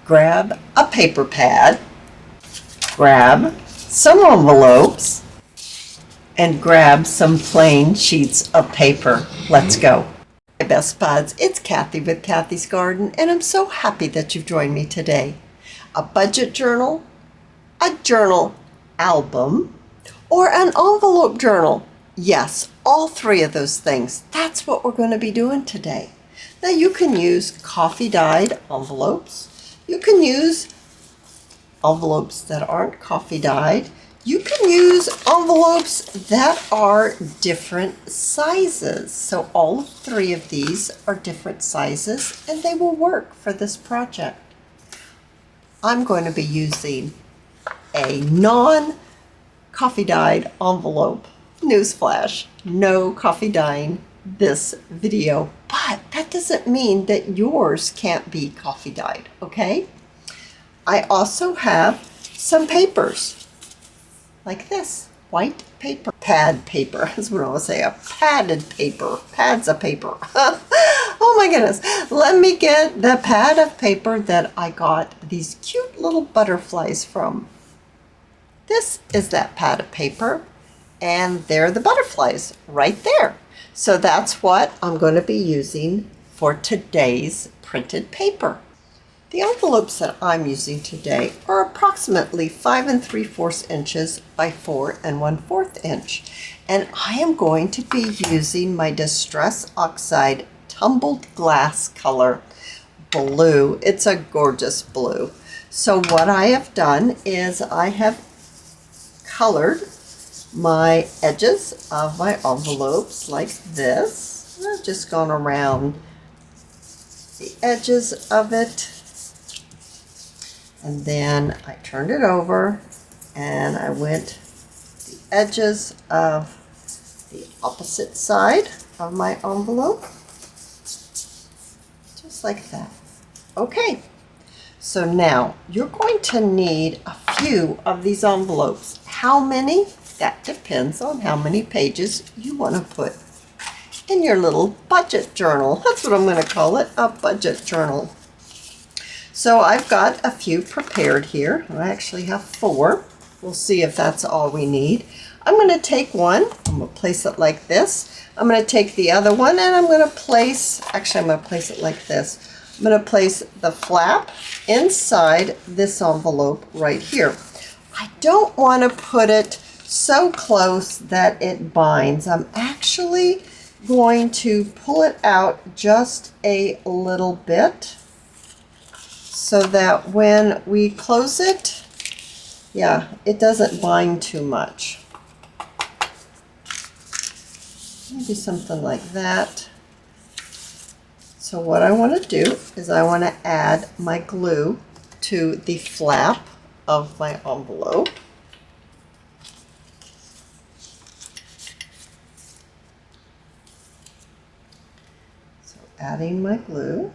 grab a paper pad, grab some envelopes, and grab some plain sheets of paper. Let's go. My best buds, it's Cathy with Cathy's Garden, and I'm so happy that you've joined me today. A budget journal, a journal album, or an envelope journal. Yes, all three of those things. That's what we're going to be doing today. Now you can use coffee-dyed envelopes. You can use envelopes that aren't coffee-dyed. You can use envelopes that are different sizes. So all three of these are different sizes and they will work for this project. I'm going to be using a non-coffee dyed envelope. Newsflash, no coffee dyeing this video, but that doesn't mean that yours can't be coffee dyed, okay? I also have some papers like this, white paper, pad paper, is what I want to say, a padded paper, pads of paper. Oh my goodness, let me get the pad of paper that I got these cute little butterflies from. This is that pad of paper, and there are the butterflies right there. So that's what I'm going to be using for today's printed paper. The envelopes that I'm using today are approximately 5 3/4 inches by 4 1/4 inch. And I am going to be using my Distress Oxide tumbled glass color blue. It's a gorgeous blue. So what I have done is I have colored my edges of my envelopes like this. I've just gone around the edges of it. And then I turned it over and I went the edges of the opposite side of my envelope. Just like that. Okay, so now you're going to need a few of these envelopes. How many? That depends on how many pages you want to put in your little budget journal. That's what I'm going to call it, a budget journal. So I've got a few prepared here. I actually have 4. We'll see if that's all we need. I'm going to take one. I'm going to place it like this. I'm going to take the other one and I'm going to place, actually I'm going to place it like this. I'm going to place the flap inside this envelope right here. I don't want to put it so close that it binds. I'm actually going to pull it out just a little bit, so that when we close it, yeah, it doesn't bind too much. Maybe something like that. So what I want to do is I want to add my glue to the flap of my envelope. So adding my glue.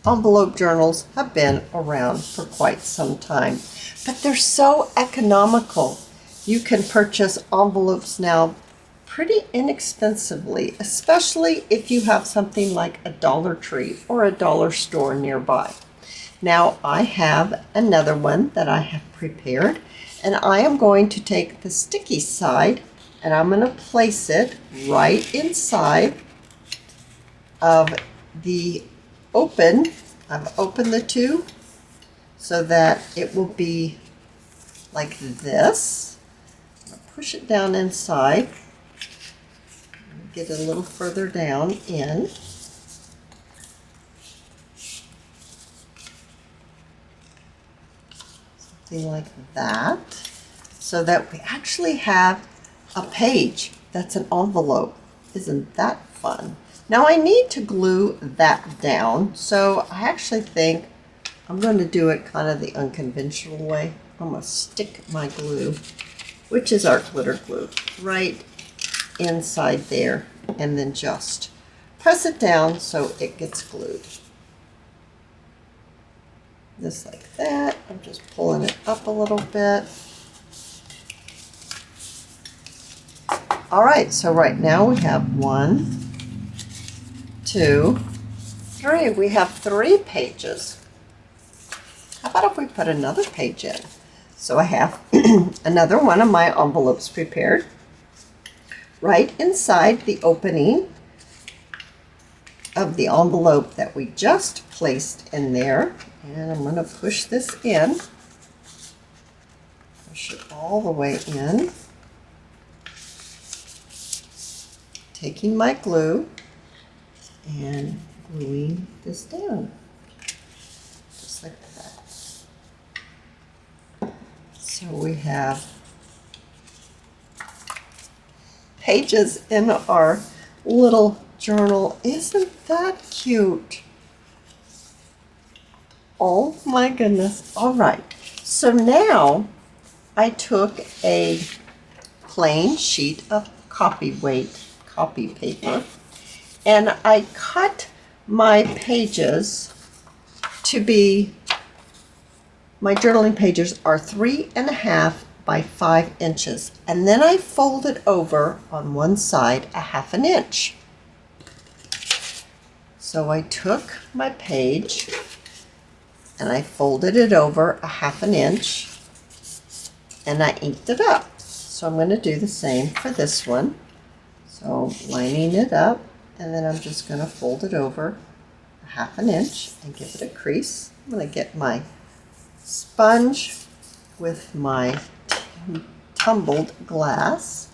Envelope journals have been around for quite some time, but they're so economical. You can purchase envelopes now pretty inexpensively, especially if you have something like a Dollar Tree or a dollar store nearby. Now I have another one that I have prepared, and I am going to take the sticky side and I'm going to place it right inside of the open. I've opened the two so that it will be like this. I'll push it down inside. Get it a little further down in. Something like that. So that we actually have a page that's an envelope. Isn't that fun? Now I need to glue that down, so I actually think I'm going to do it kind of the unconventional way. I'm going to stick my glue, which is our glitter glue, right inside there, and then just press it down so it gets glued. Just like that. I'm just pulling it up a little bit. All right, so right now we have 1, 2, 3. We have 3 pages. How about if we put another page in? So I have another one of my envelopes prepared. Right inside the opening of the envelope that we just placed in there. And I'm going to push this in. Push it all the way in. Taking my glue and gluing this down. Just like that. So we have pages in our little journal. Isn't that cute? Oh my goodness. All right. So now I took a plain sheet of copy paper and I cut my pages to be, my journaling pages are 3.5 by 5 inches. And then I fold it over on one side 1/2 inch. So I took my page and I folded it over 1/2 inch and I inked it up. So I'm going to do the same for this one. So lining it up, and then I'm just going to fold it over 1/2 inch and give it a crease. I'm going to get my sponge with my tumbled glass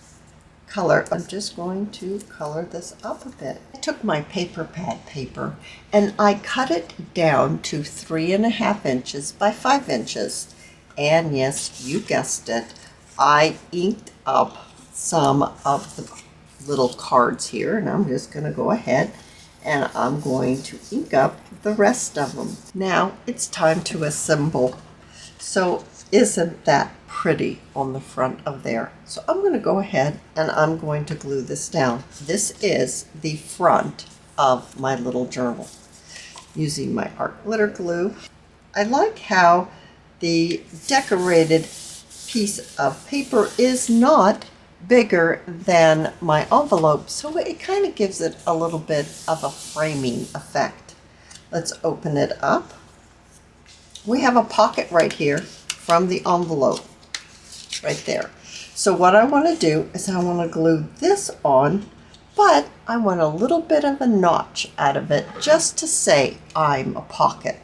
color. I'm just going to color this up a bit. I took my paper pad paper and I cut it down to 3.5 inches by 5 inches. And yes, you guessed it, I inked up some of the little cards here, and I'm just going to go ahead and I'm going to ink up the rest of them. Now it's time to assemble. So isn't that pretty on the front of there? So I'm going to go ahead and I'm going to glue this down. This is the front of my little journal using my art glitter glue. I like how the decorated piece of paper is not bigger than my envelope, so it kind of gives it a little bit of a framing effect. Let's open it up. We have a pocket right here from the envelope right there. So what I want to do is I want to glue this on, but I want a little bit of a notch out of it just to say I'm a pocket.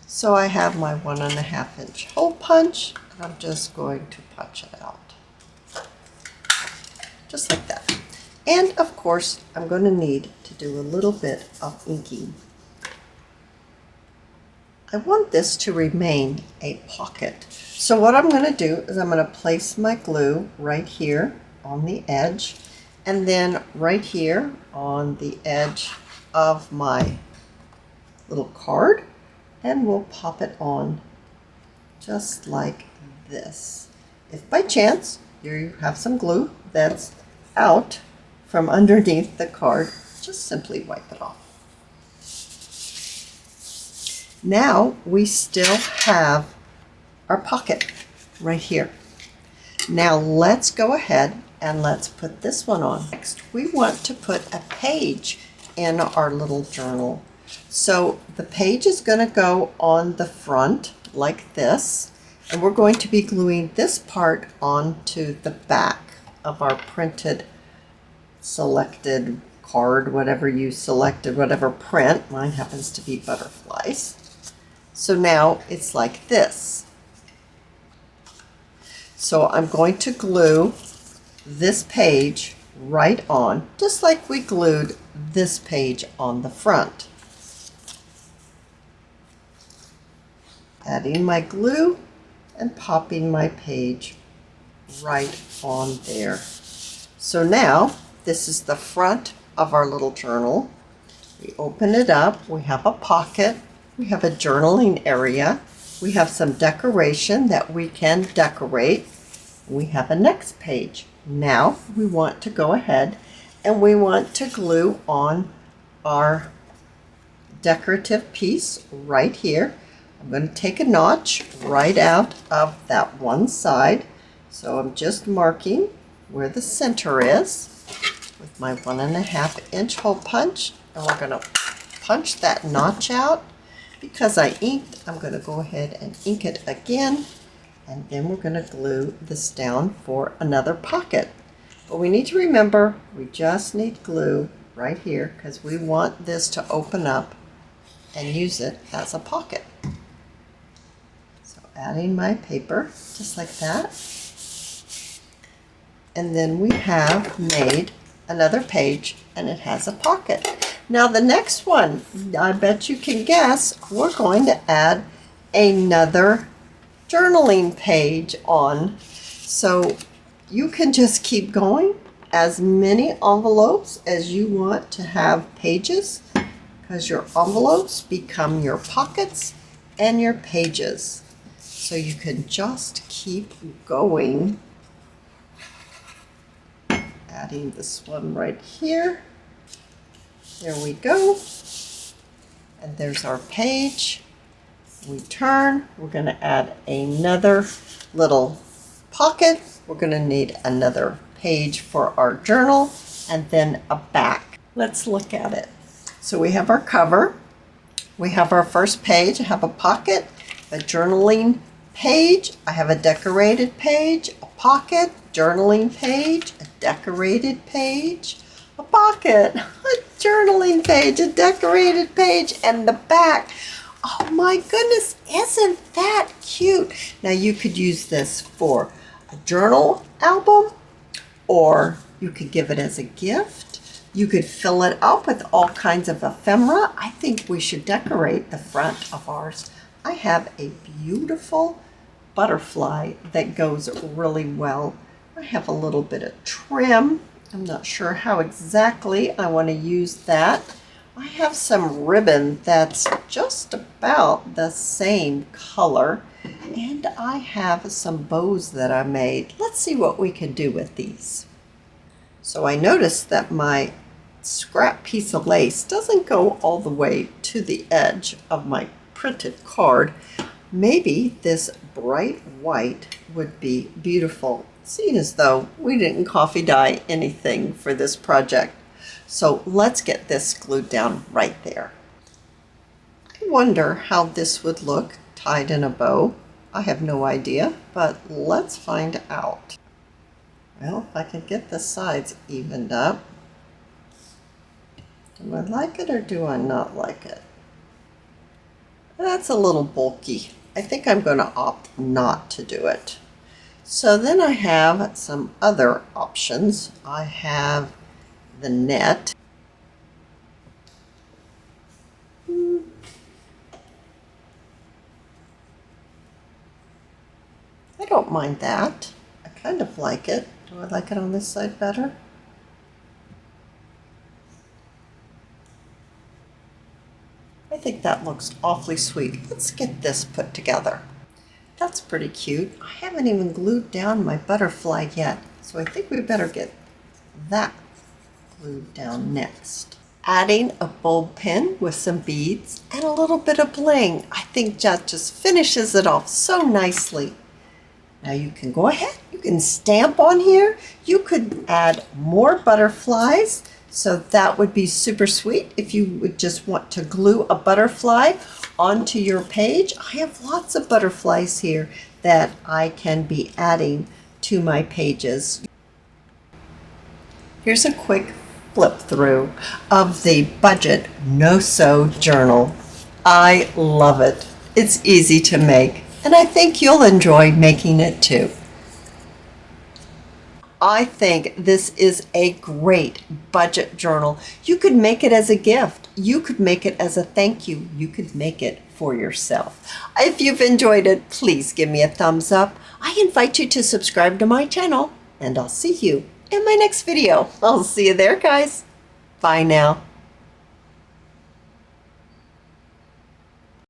So I have my 1.5 inch hole punch, and I'm just going to punch it out. Just like that. And of course, I'm going to need to do a little bit of inking. I want this to remain a pocket. So what I'm going to do is I'm going to place my glue right here on the edge, and then right here on the edge of my little card, and we'll pop it on just like this. If by chance you have some glue that's out from underneath the card, just simply wipe it off. Now we still have our pocket right here. Now let's go ahead and let's put this one on. Next, we want to put a page in our little journal. So the page is going to go on the front like this, and we're going to be gluing this part onto the back of our printed selected card, whatever you selected, whatever print. Mine happens to be butterflies. So now it's like this. So I'm going to glue this page right on, just like we glued this page on the front. Adding my glue and popping my page right on there. So now this is the front of our little journal. We open it up, we have a pocket, we have a journaling area, we have some decoration that we can decorate. We have a next page. Now we want to go ahead and we want to glue on our decorative piece right here. I'm going to take a notch right out of that one side. So I'm just marking where the center is with my 1.5 inch hole punch, and we're going to punch that notch out. Because I inked, I'm going to go ahead and ink it again. And then we're going to glue this down for another pocket. But we need to remember, we just need glue right here because we want this to open up and use it as a pocket. So adding my paper just like that. And then we have made another page and it has a pocket. Now the next one, I bet you can guess, we're going to add another journaling page on. So you can just keep going as many envelopes as you want to have pages, because your envelopes become your pockets and your pages. So you can just keep going. Adding this one right here. There we go. And there's our page. We turn, we're going to add another little pocket. We're going to need another page for our journal and then a back. Let's look at it. So we have our cover. We have our first page. I have a pocket, a journaling page. I have a decorated page, a pocket, journaling page, a decorated page, a pocket, a journaling page, a decorated page, and the back. Oh my goodness, isn't that cute? Now you could use this for a journal album, or you could give it as a gift. You could fill it up with all kinds of ephemera. I think we should decorate the front of ours. I have a beautiful butterfly that goes really well. I have a little bit of trim. I'm not sure how exactly I want to use that. I have some ribbon that's just about the same color, and I have some bows that I made. Let's see what we can do with these. So I noticed that my scrap piece of lace doesn't go all the way to the edge of my printed card. Maybe this bright white would be beautiful, seeing as though we didn't coffee dye anything for this project. So let's get this glued down right there. I wonder how this would look tied in a bow. I have no idea, but let's find out. Well, if I can get the sides evened up. Do I like it or do I not like it? That's a little bulky. I think I'm going to opt not to do it. So then I have some other options. I have the net. I don't mind that. I kind of like it. Do I like it on this side better? I think that looks awfully sweet. Let's get this put together. That's pretty cute. I haven't even glued down my butterfly yet, so I think we better get that glued down next. Adding a bulb pin with some beads and a little bit of bling. I think that just finishes it off so nicely. Now you can go ahead, you can stamp on here. You could add more butterflies, so that would be super sweet if you would just want to glue a butterfly onto your page. I have lots of butterflies here that I can be adding to my pages. Here's a quick flip through of the budget no-sew journal. I love it. It's easy to make, and I think you'll enjoy making it too. I think this is a great budget journal. You could make it as a gift. You could make it as a thank you. You could make it for yourself. If you've enjoyed it, please give me a thumbs up. I invite you to subscribe to my channel, and I'll see you in my next video. I'll see you there, guys. Bye now.